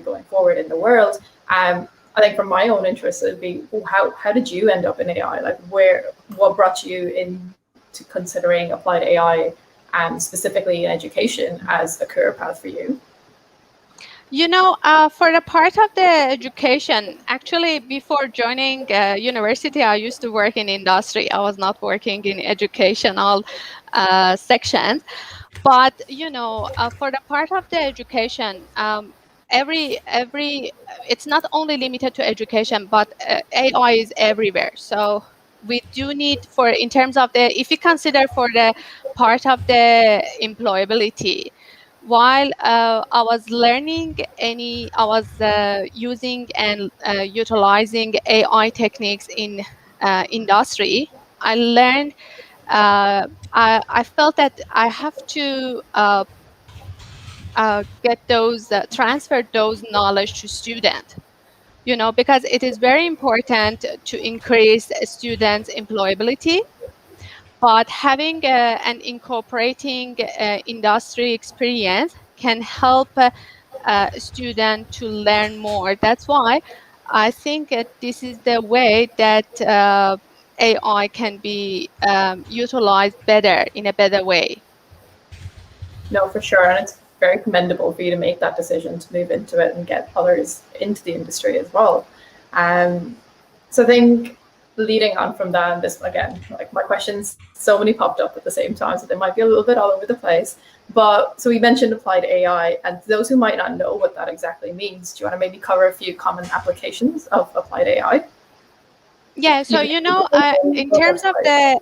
going forward in the world. I think from my own interest, it'd be how did you end up in AI? Like what brought you into considering applied AI, specifically in education, as a career path for you? For the part of the education, actually, before joining university, I used to work in industry. I was not working in educational sections. But for the part of the education, every it's not only limited to education, but AI is everywhere. So we do need in terms of if you consider for the part of the employability, while I was learning I was using and utilizing AI techniques in industry. I learned. I felt that I have to transfer those knowledge to student. Because it is very important to increase students' employability. But having and incorporating industry experience can help a student to learn more. That's why I think this is the way that AI can be utilized better in a better way. No, for sure. And it's very commendable for you to make that decision to move into it and get others into the industry as well. So I think leading on from that, this again, like my questions, so many popped up at the same time, so they might be a little bit all over the place. But so we mentioned applied AI, and those who might not know what that exactly means, do you want to maybe cover a few common applications of applied AI? Yeah, so in terms of there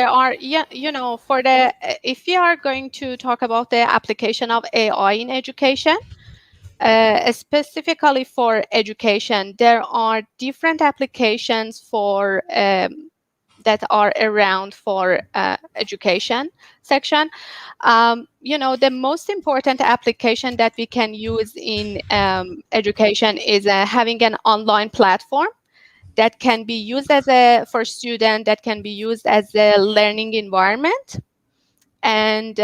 are if you are going to talk about the application of AI in education, specifically for education, there are different applications for that are around for education section. The most important application that we can use in education is having an online platform that can be used for student, that can be used as a learning environment, and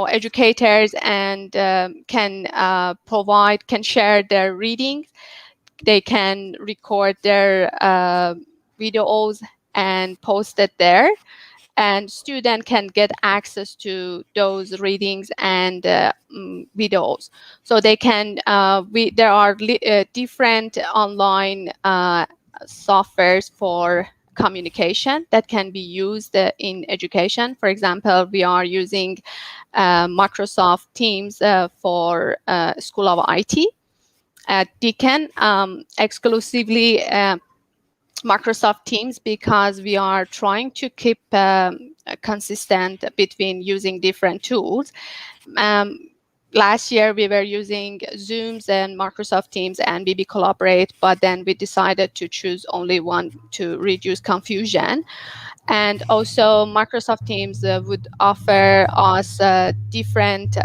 educators and can share their readings. They can record their videos and post it there, and student can get access to those readings and videos. So they can there are different online softwares for communication that can be used in education. For example, we are using Microsoft Teams for School of IT at Deakin, exclusively Microsoft Teams, because we are trying to keep consistent between using different tools. Last year, we were using Zooms and Microsoft Teams and BB Collaborate, but then we decided to choose only one to reduce confusion. And also, Microsoft Teams would offer us different,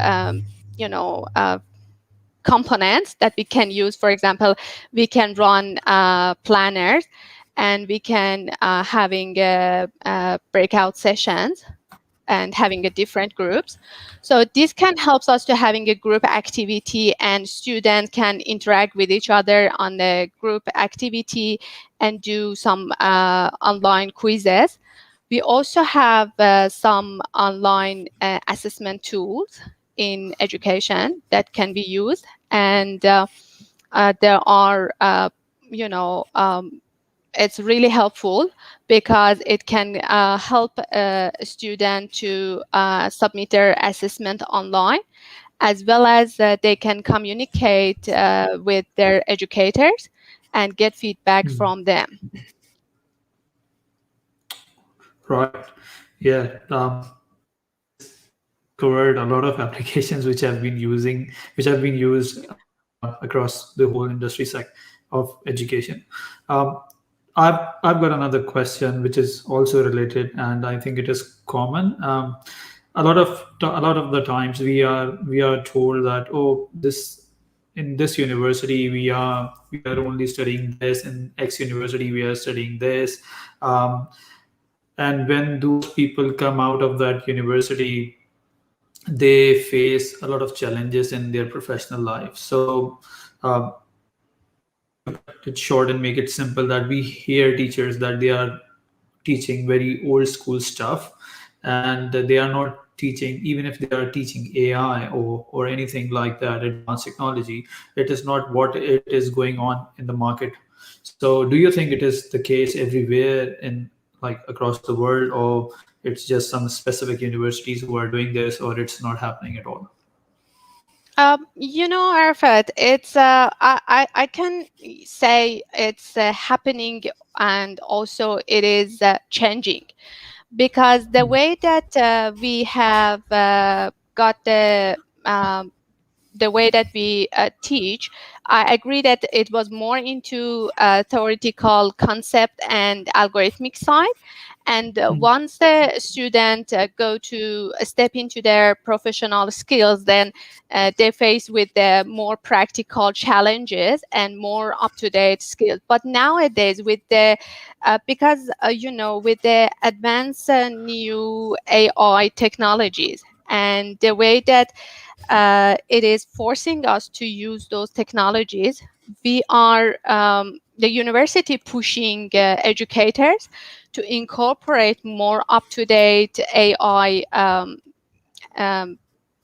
components that we can use. For example, we can run planners, and we can having breakout sessions and having different groups. So this can help us to having a group activity, and students can interact with each other on the group activity and do some online quizzes. We also have some online assessment tools in education that can be used, and there are it's really helpful because it can help a student to submit their assessment online, as well as they can communicate with their educators and get feedback from them. Right. Yeah. Covered a lot of applications which have been used across the whole industry of education. I've got another question which is also related, and I think it is common. A lot of the times we are told that, oh, in this university we are only studying this, in X university we are studying this, and when those people come out of that university, they face a lot of challenges in their professional life. So to cut it short and make it simple, that we hear teachers that they are teaching very old school stuff, and they are not teaching, even if they are teaching AI or anything like that, advanced technology, it is not what it is going on in the market. So do you think it is the case everywhere in, like, across the world, or it's just some specific universities who are doing this, or it's not happening at all? Arafat, it's I can say it's happening, and also it is changing, because the way that we have got um, the way that we teach, I agree that it was more into theoretical concept and algorithmic side. And once the student go to step into their professional skills, then they face with the more practical challenges and more up-to-date skills. But nowadays, with the because with the advanced new AI technologies, and the way that it is forcing us to use those technologies, we are the university pushing educators to incorporate more up-to-date AI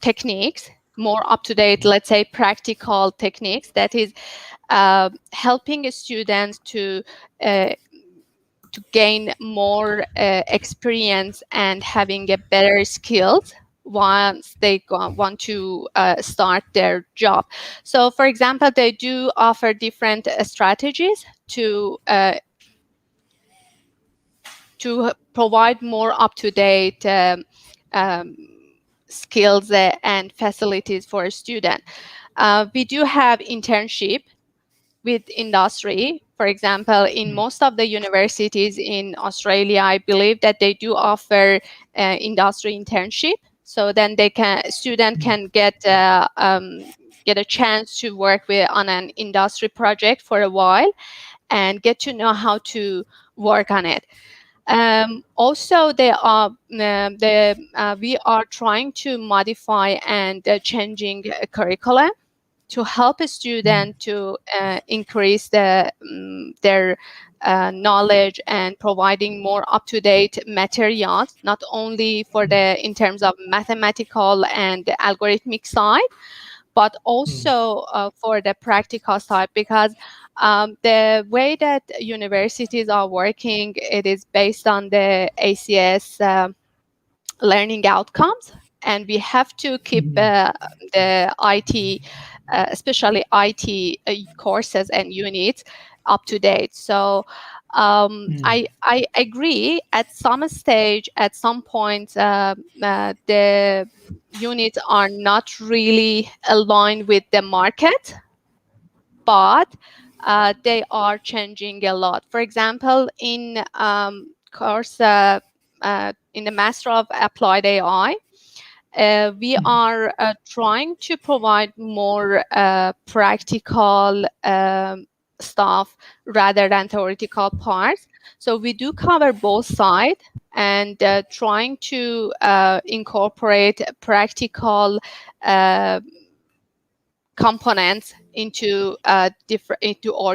techniques, more up-to-date, let's say, practical techniques, that is helping students uh, to gain more experience and having a better skills once they want to start their job. So, for example, they do offer different strategies to provide more up-to-date um, skills and facilities for a student. We do have internship with industry. For example, in most of the universities in Australia, I believe that they do offer industry internship. So then student can get a chance to work on an industry project for a while and get to know how to work on it. Also, we are trying to modify and changing curriculum to help a student to increase their knowledge, and providing more up-to-date materials, not only in terms of mathematical and algorithmic side, but also for the practical side, because the way that universities are working, it is based on the ACS learning outcomes, and we have to keep the IT, especially IT courses and units, up to date. So I agree, at some stage, at some point, the units are not really aligned with the market, but they are changing a lot. For example, in course in the Master of Applied AI, we are trying to provide more practical stuff rather than theoretical parts. So we do cover both sides, and trying to incorporate practical components into our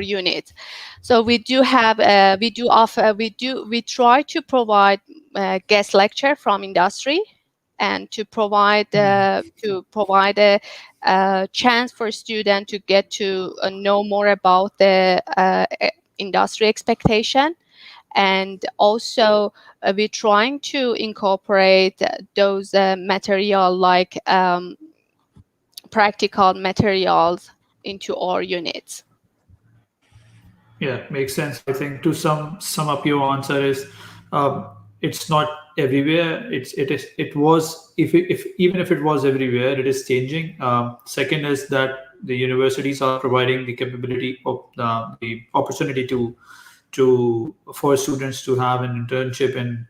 units. So we try to provide guest lecture from industry, and to provide a chance for students to get to know more about the industry expectation. And also we're trying to incorporate those material, like practical materials, into our units. Yeah, makes sense. I think to sum up your answer is, it's not everywhere. It was, if even if it was everywhere, it is changing. Second is that the universities are providing the capability of the opportunity to for students to have an internship in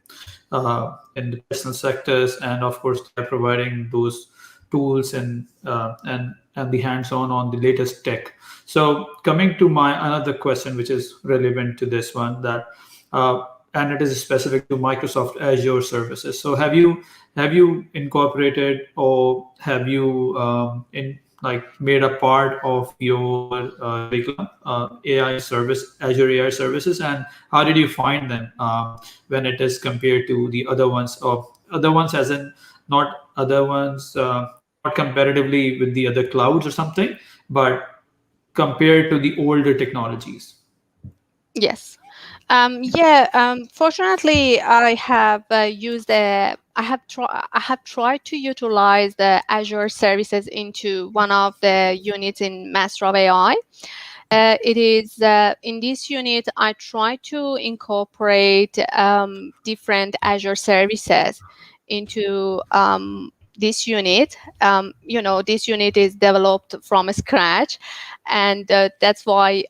the personal sectors, and of course they're providing those tools and the hands-on on the latest tech. So coming to my another question, which is relevant to this one, that and it is specific to Microsoft Azure services. So have you incorporated, or have you in like made a part of your curriculum AI service, Azure AI services, and how did you find them when it is compared to the other ones, or other ones as in not other ones, not comparatively with the other clouds or something, but compared to the older technologies? Yes. Yeah. Fortunately, I have used the. I have tried to utilize the Azure services into one of the units in Master of AI. It is in this unit I try to incorporate different Azure services into this unit. This unit is developed from scratch, and that's why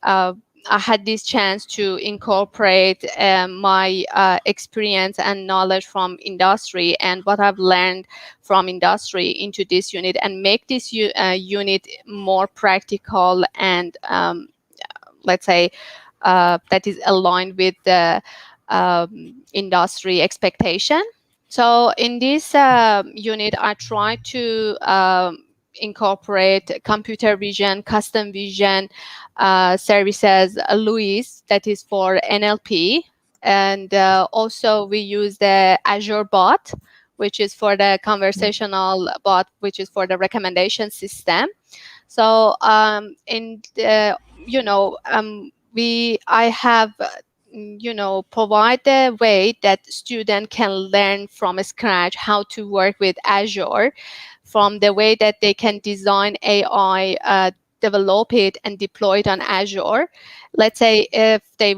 I had this chance to incorporate my experience and knowledge from industry and what I've learned from industry into this unit, and make this unit more practical and let's say that is aligned with the industry expectation. So in this unit, I try to incorporate computer vision, custom vision services, LUIS, that is for NLP. And also we use the Azure bot, which is for the conversational bot, which is for the recommendation system. So in the, I have provide the way that student can learn from scratch how to work with Azure, from the way that they can design AI, develop it and deploy it on Azure. Let's say if they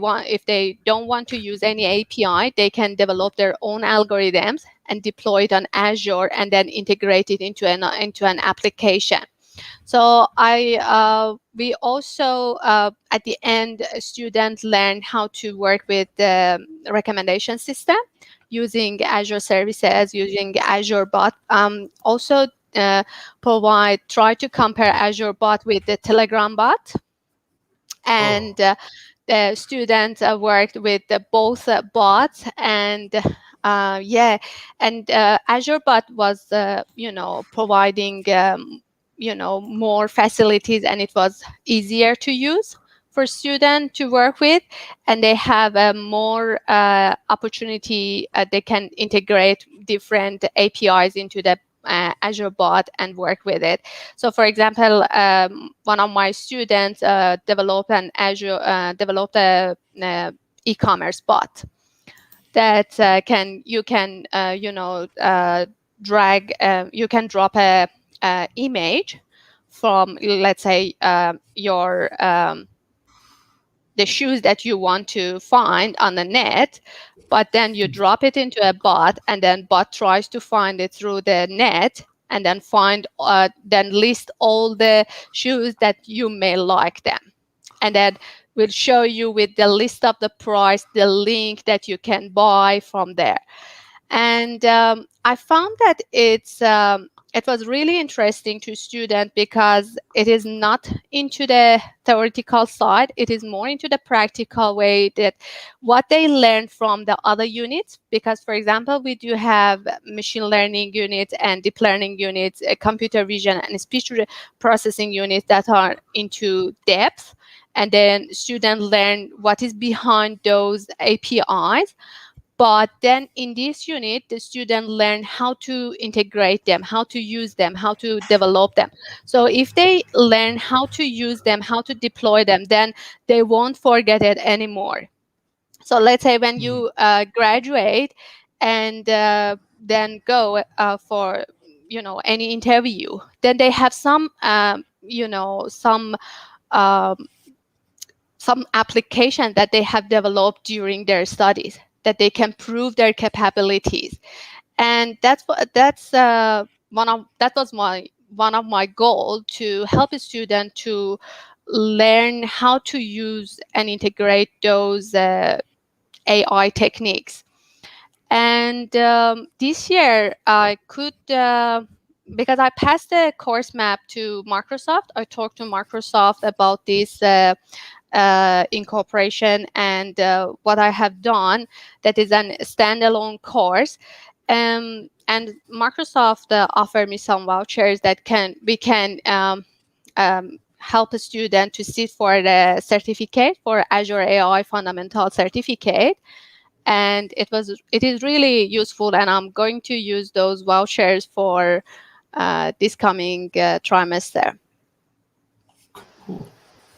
don't want to use any API, they can develop their own algorithms and deploy it on Azure and then integrate it into an application. So we also at the end, students learn how to work with the recommendation system using Azure Services, using Azure Bot. Also try to compare Azure Bot with the Telegram bot, and the students worked with both bots, and Azure Bot was providing more facilities, and it was easier to use for students to work with, and they have a more opportunity. They can integrate different APIs into the Azure bot and work with it. So, for example, one of my students developed a e-commerce bot that you can drag. You can drop a image from, let's say, the shoes that you want to find on the net, but then you drop it into a bot, and then bot tries to find it through the net, and then then list all the shoes that you may like them, and then will show you with the list of the price, the link that you can buy from there. And I found that it was really interesting to students because it is not into the theoretical side. It is more into the practical way, that what they learn from the other units. Because, for example, we do have machine learning units and deep learning units, computer vision and speech processing units that are into depth. And then students learn what is behind those APIs. But then in this unit, the student learn how to integrate them, how to use them, how to develop them. So if they learn how to use them, how to deploy them, then they won't forget it anymore. So let's say when you graduate and then go for any interview, then they have some um, some application that they have developed during their studies, that they can prove their capabilities. And that was one of my goal, to help a student to learn how to use and integrate those AI techniques. And this year I could, because I passed the course map to Microsoft, I talked to Microsoft about this incorporation and what I have done, that is a standalone course. And Microsoft offered me some vouchers that we can help a student to sit for the certificate, for Azure AI Fundamental Certificate. And it is really useful, and I'm going to use those vouchers for this coming trimester. Cool.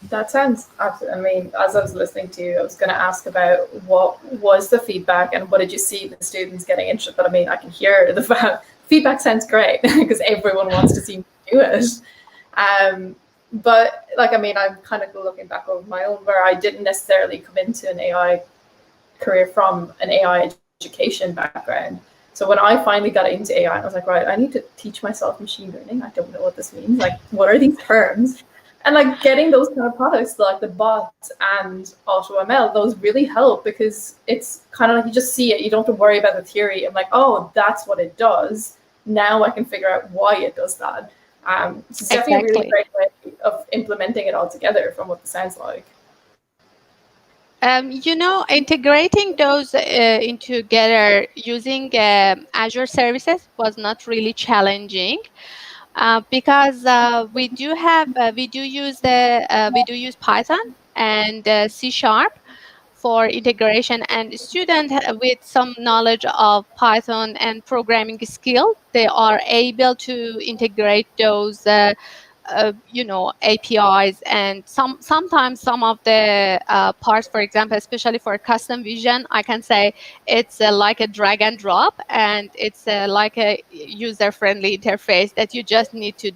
That sounds absolutely. I mean, as I was listening to you, I was going to ask about what was the feedback and what did you see the students getting interested. But I mean, I can hear the feedback sounds great because everyone wants to see me do it. But like, I mean, I'm kind of looking back over my own, where I didn't necessarily come into an AI career from an AI education background. So when I finally got into AI, I was like, right, I need to teach myself machine learning. I don't know what this means. Like, what are these terms? And like getting those kind of products like the bots and AutoML, those really help because it's kind of like you just see it. You don't have to worry about the theory. I'm like, oh, that's what it does. Now I can figure out why it does that. It's definitely a really great way of implementing it all together from what it sounds like. Integrating those together using Azure Services was not really challenging. Because we do use Python and C# for integration, and students with some knowledge of Python and programming skill, they are able to integrate those APIs, and sometimes some of the parts, for example, especially for custom vision, I can say it's like a drag and drop, and it's like a user-friendly interface that you just need to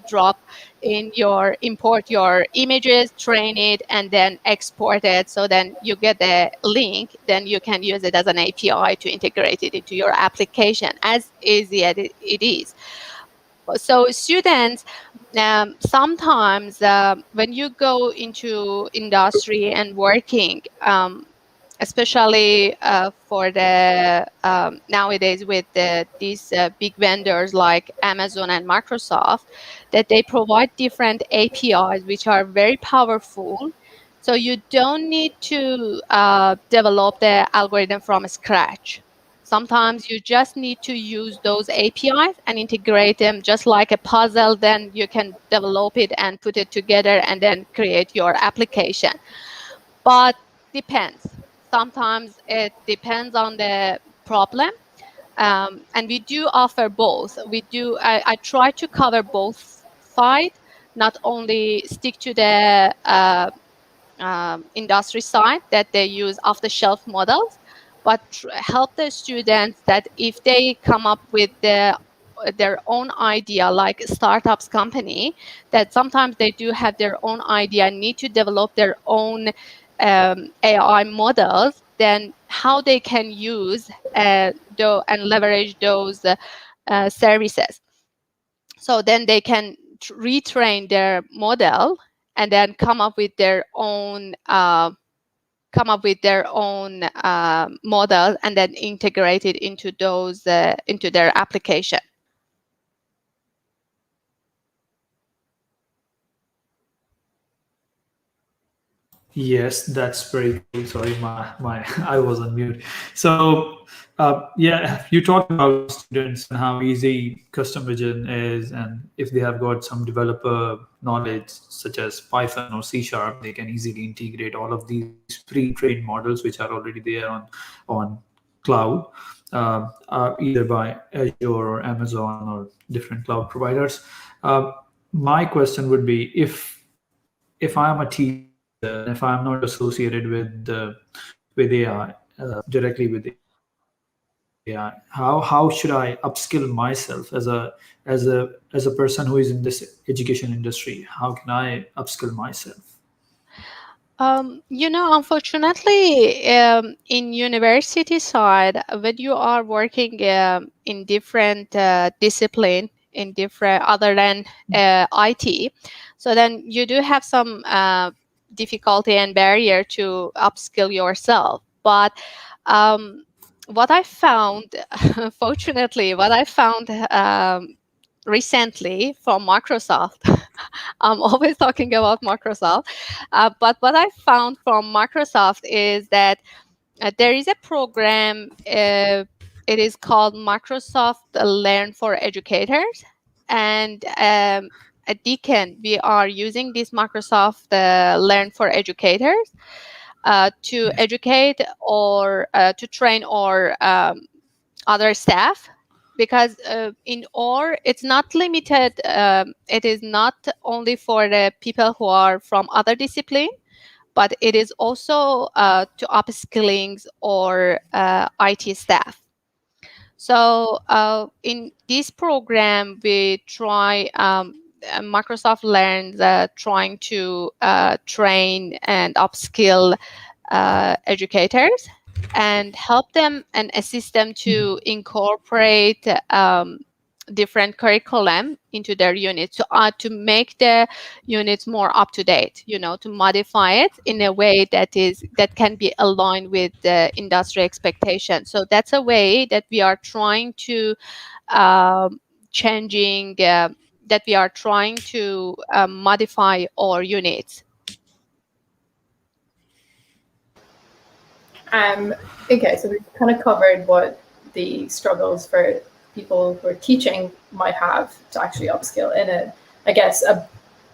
import your images, train it, and then export it. So then you get the link, then you can use it as an API to integrate it into your application, as easy as it is. So students, sometimes when you go into industry and working, especially for the nowadays with these big vendors like Amazon and Microsoft, that they provide different APIs which are very powerful. So you don't need to develop the algorithm from scratch. Sometimes you just need to use those APIs and integrate them just like a puzzle. Then you can develop it and put it together and then create your application. But depends. Sometimes it depends on the problem. And we do offer both. I try to cover both sides, not only stick to the industry side that they use off-the-shelf models, but help the students that if they come up with their own idea, like startups company, that sometimes they do have their own idea, need to develop their own AI models, then how they can use and leverage those services. So then they can retrain their model and then come up with their own model and then integrate it into their application. Yes, that's very cool. Sorry, my I was on mute. So, yeah, you talked about students and how easy custom vision is, and if they have got some developer knowledge, such as Python or C#, they can easily integrate all of these pre-trained models which are already there on cloud, either by Azure or Amazon or different cloud providers. My question would be, if I am a teacher and if I'm not associated with AI, directly with AI, how should I upskill myself as a person who is in this education industry? How can I upskill myself? Unfortunately, in university side, when you are working in different discipline, in different other than IT, so then you do have some difficulty and barrier to upskill yourself. But what I found, fortunately, what I found recently from Microsoft. I'm always talking about Microsoft. But what I found from Microsoft is that there is a program, it is called Microsoft Learn for Educators. And at Deakin, we are using this Microsoft Learn for Educators to educate or to train our other staff, because in OR it's not limited, it is not only for the people who are from other discipline, but it is also to upskillings or IT staff. So in this program, we try, Microsoft Learns trying to train and upskill educators and help them and assist them to incorporate different curriculum into their units to make the units more up to date, to modify it in a way that can be aligned with the industry expectation. So that's a way that we are trying to changing that we are trying to modify our units. Okay, so we've kind of covered what the struggles for people who are teaching might have to actually upskill in it. I guess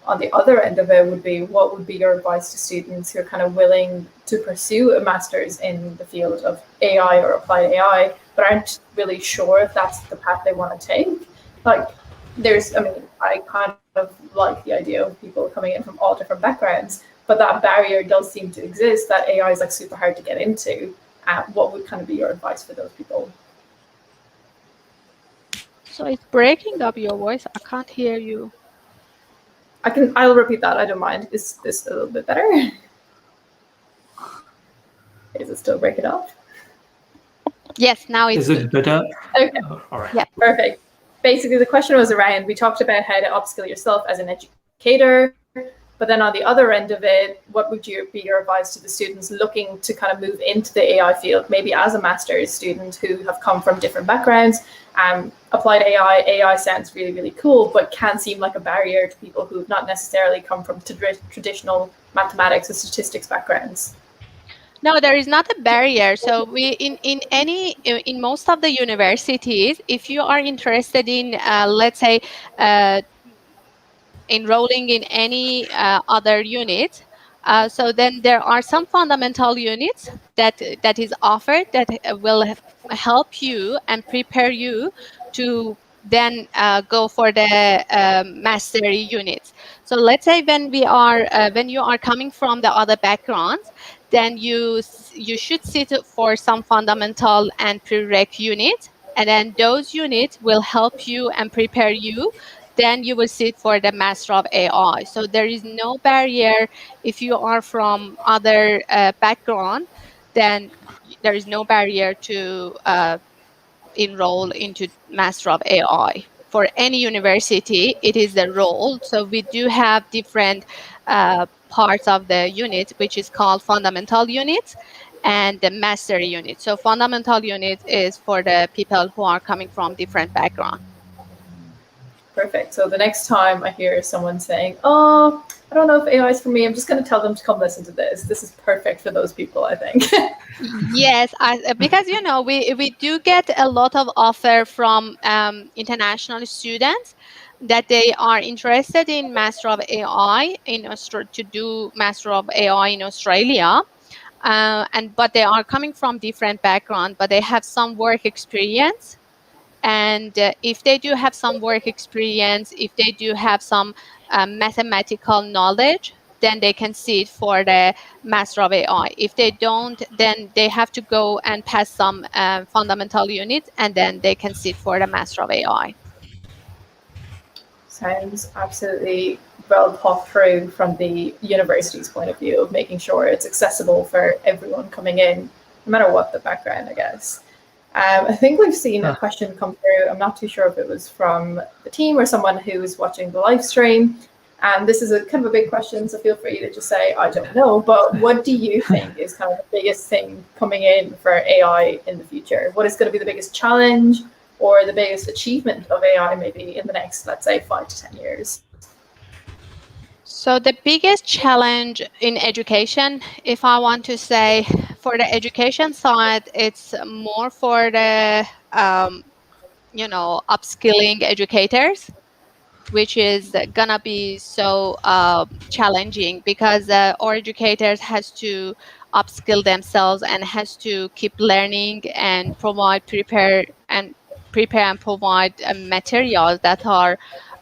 on the other end of it would be, what would be your advice to students who are kind of willing to pursue a master's in the field of AI or applied AI, but aren't really sure if that's the path they want to take? Like, I kind of like the idea of people coming in from all different backgrounds, but that barrier does seem to exist, that AI is like super hard to get into. What would kind of be your advice for those people? So it's breaking up your voice. I can't hear you. I'll repeat that. I don't mind. Is this a little bit better? Is it still breaking up? Yes, now it's Is it better? Okay. All right. Yeah. Perfect. Basically, the question was around, we talked about how to upskill yourself as an educator, but then on the other end of it, what would be your advice to the students looking to kind of move into the AI field, maybe as a master's student who have come from different backgrounds? Applied AI sounds really, really cool, but can seem like a barrier to people who've not necessarily come from traditional mathematics or statistics backgrounds. No, there is not a barrier. So we in most of the universities, if you are interested in, let's say, enrolling in any other unit, so then there are some fundamental units that is offered that will help you and prepare you to then go for the mastery units. So let's say when you are coming from the other backgrounds, then you should sit for some fundamental and prereq units, and then those units will help you and prepare you. Then you will sit for the Master of AI. So there is no barrier. If you are from other background, then there is no barrier to enroll into Master of AI. For any university, it is the role. So we do have different parts of the unit, which is called fundamental units and the mastery unit. So fundamental unit is for the people who are coming from different backgrounds. Perfect. So the next time I hear someone saying, "Oh, I don't know if AI is for me," I'm just going to tell them to come listen to this. This is perfect for those people, I think. Yes, because we do get a lot of offer from international students that they are interested in Master of AI to do Master of AI in Australia, but they are coming from different background, but they have some work experience. And if they do have some work experience, if they do have some mathematical knowledge, then they can sit for the Master of AI. If they don't, then they have to go and pass some fundamental units, and then they can sit for the Master of AI. Sounds absolutely well thought through from the university's point of view of making sure it's accessible for everyone coming in, no matter what the background, I guess. I think we've seen a question come through. I'm not too sure if it was from the team or someone who was watching the live stream. And this is a kind of a big question, so feel free to just say, I don't know. But what do you think is kind of the biggest thing coming in for AI in the future? What is going to be the biggest challenge? or the biggest achievement of AI maybe in the next, let's say, 5 to 10 years? So the biggest challenge in education, if I want to say, for the education side, it's more for the upskilling educators, which is gonna be so challenging, because our educators has to upskill themselves and has to keep learning and prepare and provide materials that are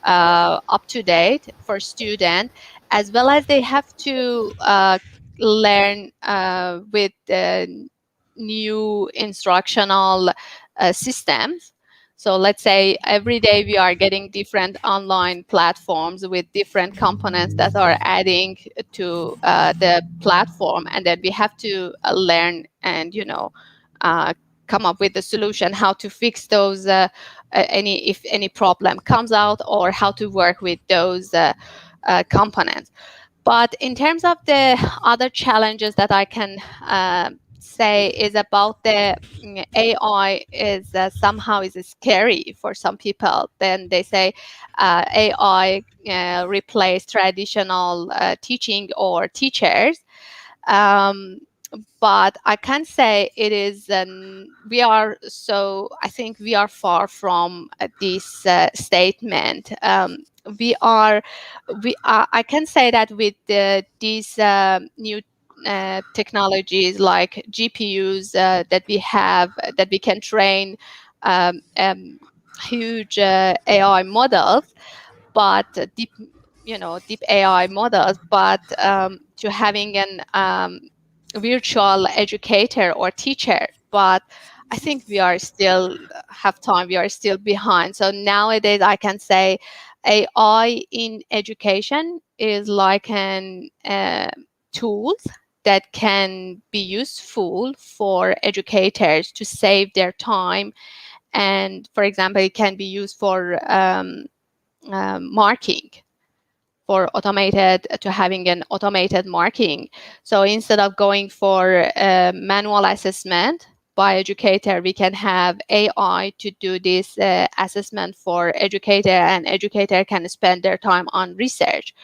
up to date for students, as well as they have to learn with new instructional systems. So let's say every day we are getting different online platforms with different components that are adding to the platform, and then we have to learn and come up with a solution how to fix those if any problem comes out, or how to work with those components. But in terms of the other challenges that I can say is about the AI is somehow is scary for some people. Then they say AI replace traditional teaching or teachers. Um, but I can say it is. I think we are far from this statement. We are. I can say that with these new technologies like GPUs that we have, that we can train huge AI models, but deep AI models, but to having an virtual educator or teacher. But I think we are still have time. We are still behind. So nowadays, I can say AI in education is like an tools that can be useful for educators to save their time. And for example, it can be used for marking, for having an automated marking. So instead of going for manual assessment by educator, we can have AI to do this assessment for educator, and educator can spend their time on research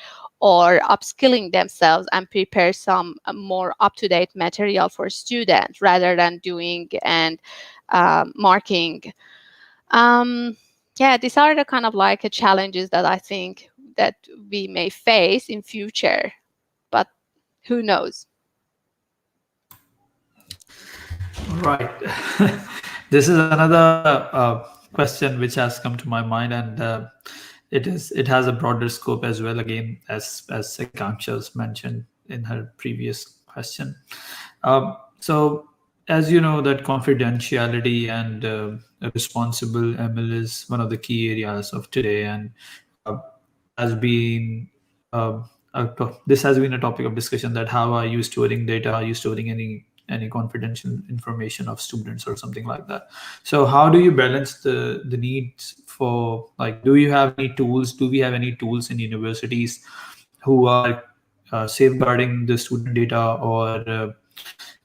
or upskilling themselves and prepare some more up-to-date material for students, rather than doing and marking. Yeah, these are the kind of like challenges that I think that we may face in future, but who knows? Right. This is another question which has come to my mind, and it has a broader scope as well. Again, as Sekanksha's mentioned in her previous question. So, as you know, that confidentiality and responsible ML is one of the key areas of today, and uh, has been this has been a topic of discussion, that how are you storing data, are you storing any confidential information of students or something like that. So how do you balance the needs for, like, do you have any tools, do we have any tools in universities who are safeguarding the student data, or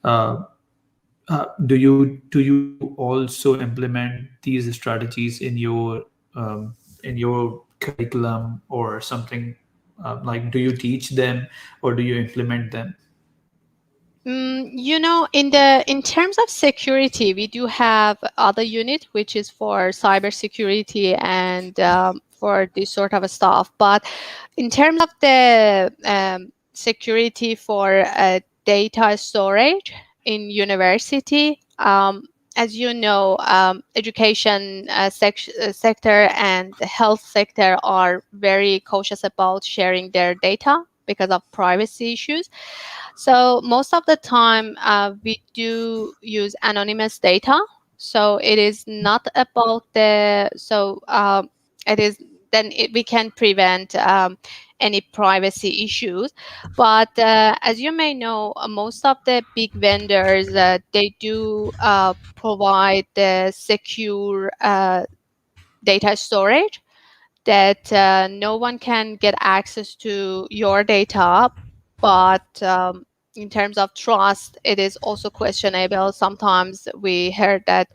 uh, do you also implement these strategies in your curriculum or something, like, do you teach them or do you implement them? In terms of security, we do have other unit which is for cybersecurity and for this sort of stuff. But in terms of the security for data storage in university, as you know, education sector and the health sector are very cautious about sharing their data because of privacy issues. So most of the time, we do use anonymous data. So it is not about it is we can prevent any privacy issues. But as you may know, most of the big vendors, they do provide the secure data storage, that no one can get access to your data. But in terms of trust, it is also questionable. Sometimes we heard that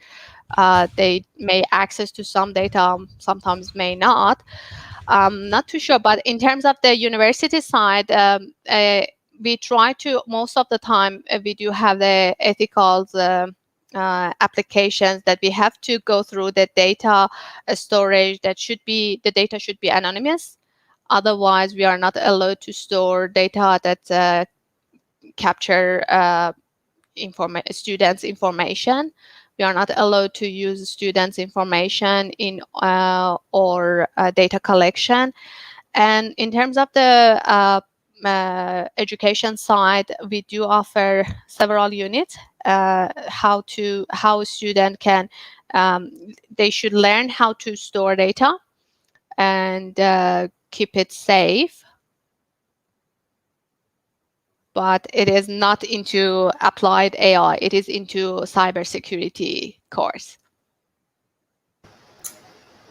They may access to some data, sometimes may not. Not too sure, but in terms of the university side, we try to, most of the time, we do have the ethical applications that we have to go through the data storage. The data should be anonymous. Otherwise, we are not allowed to store data that capture students' information. We are not allowed to use students' information in or data collection. And in terms of the education side, we do offer several units. How a student can they should learn how to store data and keep it safe, but it is not into applied AI. It is into cybersecurity course.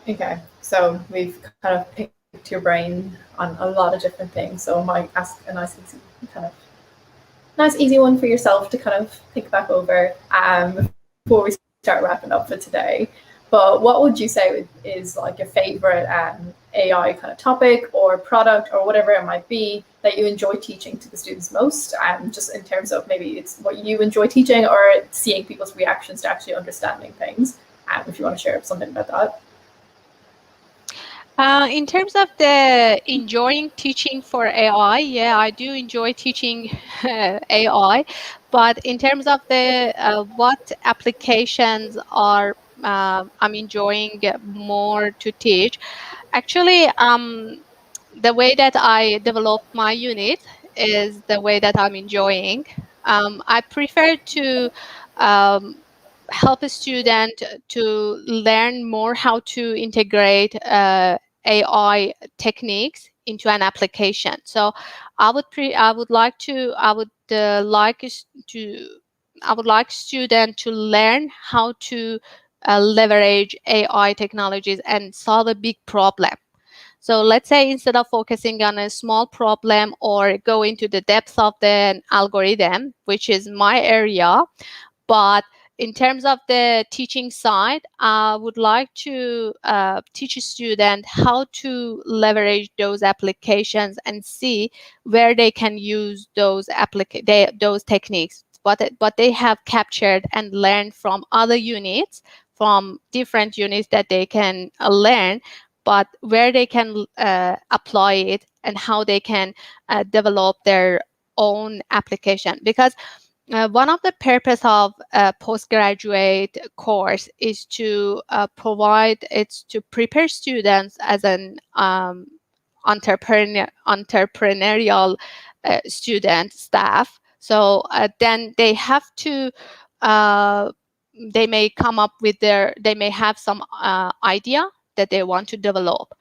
Okay, so we've kind of picked your brain on a lot of different things. So I might ask a nice, easy one for yourself to kind of think back over before we start wrapping up for today. But what would you say is like your favorite AI kind of topic or product or whatever it might be that you enjoy teaching to the students most? Just in terms of maybe it's what you enjoy teaching or seeing people's reactions to actually understanding things. If you want to share something about that. In terms of the enjoying teaching for AI, yeah, I do enjoy teaching AI. But in terms of the what applications are I'm enjoying more to teach, actually, the way that I develop my unit is the way that I'm enjoying. I prefer to help a student to learn more how to integrate AI techniques into an application. So I would like student to learn how to leverage AI technologies and solve a big problem. So let's say instead of focusing on a small problem or go into the depth of the algorithm, which is my area, but in terms of the teaching side, I would like to teach a student how to leverage those applications and see where they can use those techniques, but they have captured and learned from other units, from different units that they can learn, but where they can apply it and how they can develop their own application. Because one of the purpose of a postgraduate course is to to prepare students as an entrepreneurial student staff. So then they have to they may come up with they may have some idea that they want to develop.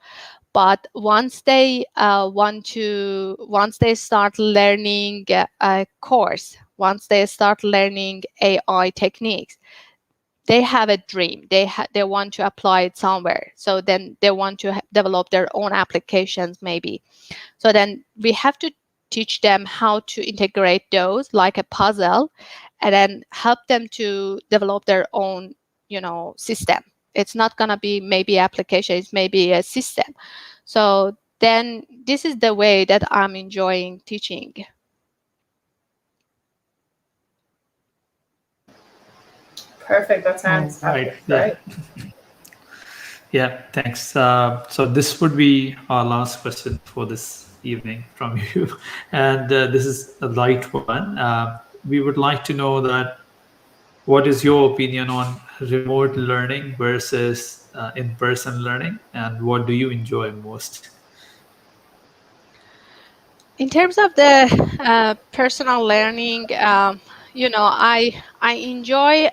But once they start learning a course, once they start learning AI techniques, they have a dream. They want to apply it somewhere. So then they want to develop their own applications, maybe. So then we have to teach them how to integrate those like a puzzle, and then help them to develop their own, system. It's not gonna be maybe application. It's maybe a system. So then this is the way that I'm enjoying teaching. Perfect. That sounds right. great. Yeah, thanks. So this would be our last question for this evening from you. And this is a light one. We would like to know that what is your opinion on remote learning versus in-person learning, and what do you enjoy most? In terms of the personal learning, I enjoy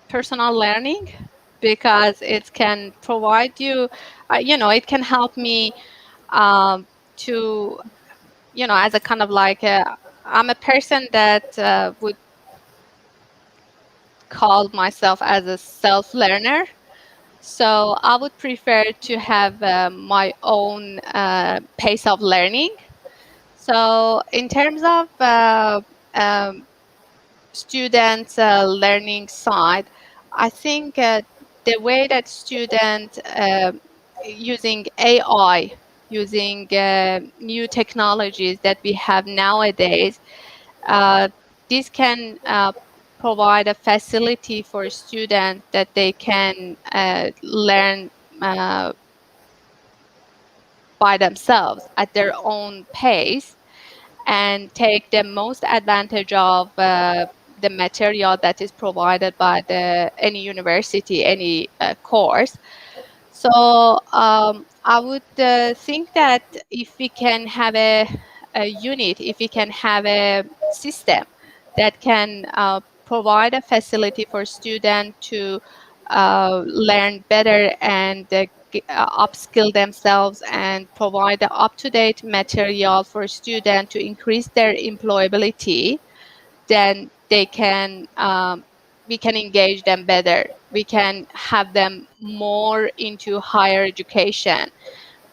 personal learning because it can provide you, it can help me to, as a kind of like I'm a person that would call myself as a self-learner. So I would prefer to have my own pace of learning. So in terms of students' learning side, I think the way that students using AI, using new technologies that we have nowadays, this can provide a facility for students that they can learn by themselves at their own pace and take the most advantage of the material that is provided by any university, any course. So I would think that if we can have a unit, if we can have a system that can provide a facility for students to learn better and upskill themselves and provide the up-to-date material for students to increase their employability, then they can we can engage them better. We can have them more into higher education,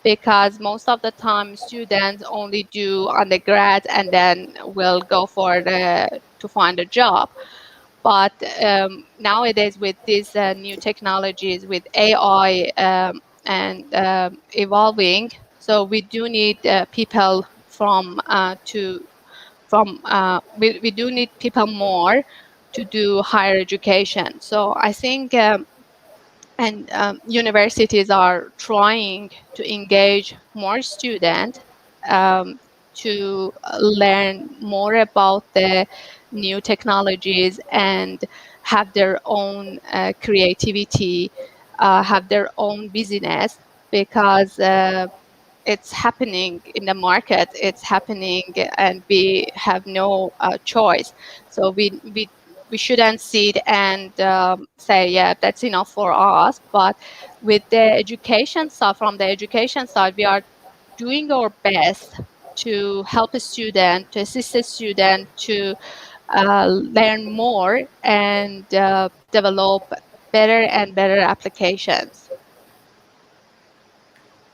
because most of the time students only do undergrad and then will go for to find a job. But nowadays with these new technologies, with AI and evolving, so we do need people we do need people more to do higher education. So I think universities are trying to engage more students to learn more about the new technologies and have their own creativity, have their own business, because it's happening in the market, it's happening, and we have no choice. So we shouldn't sit and say, yeah, that's enough for us. But with the education side, from the education side, we are doing our best to help a student, to assist a student to learn more and develop better and better applications.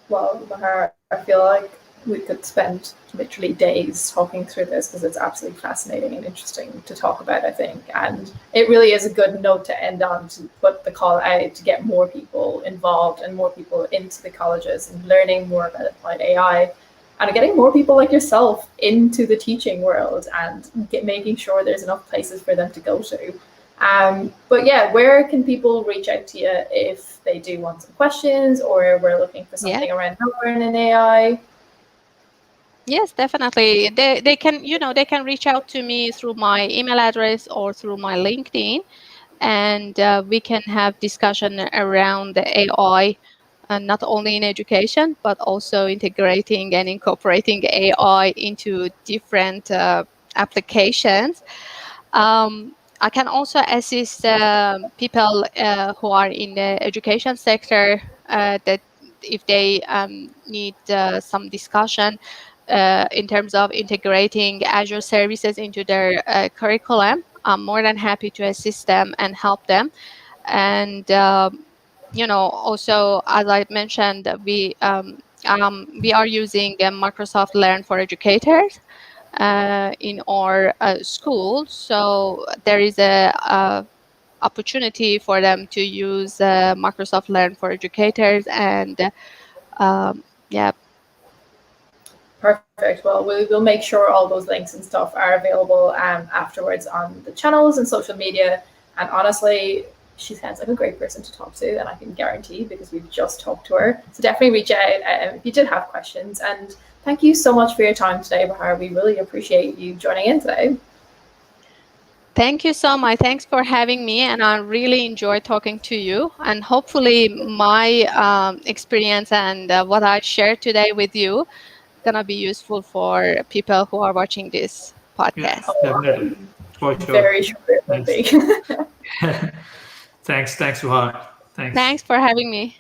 Well, Bahar, I feel like we could spend literally days talking through this because it's absolutely fascinating and interesting to talk about, I think. And it really is a good note to end on, to put the call out to get more people involved and more people into the colleges and learning more about applied AI, and getting more people like yourself into the teaching world and making sure there's enough places for them to go to. But yeah, where can people reach out to you if they do want some questions, or we're looking for something around learning AI? Yes, definitely. They can, they can reach out to me through my email address or through my LinkedIn, and we can have discussion around the AI, not only in education, but also integrating and incorporating AI into different applications. I can also assist people who are in the education sector, that if they need some discussion in terms of integrating Azure services into their curriculum. I'm more than happy to assist them and help them. And also, as I mentioned, we are using Microsoft Learn for Educators in our school. So there is a opportunity for them to use Microsoft Learn for Educators, and yeah. Perfect. Well, we'll make sure all those links and stuff are available afterwards on the channels and social media. And honestly, she sounds like a great person to talk to, and I can guarantee, because we've just talked to her. So definitely reach out if you did have questions. And thank you so much for your time today, Bahar. We really appreciate you joining in today. Thank you so much. Thanks for having me, and I really enjoyed talking to you. And hopefully, my experience and what I shared today with you gonna be useful for people who are watching this podcast. Yeah, definitely. For sure. Very sure it will be. Thanks, Suhar. Thanks. Thanks for having me.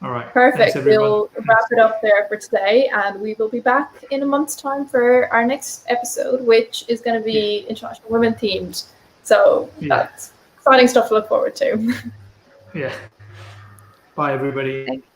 All right. Perfect. Thanks, everyone. We'll wrap it up there for today, and we will be back in a month's time for our next episode, which is going to be International Women themed. So that's exciting stuff to look forward to. Yeah. Bye, everybody. Thanks.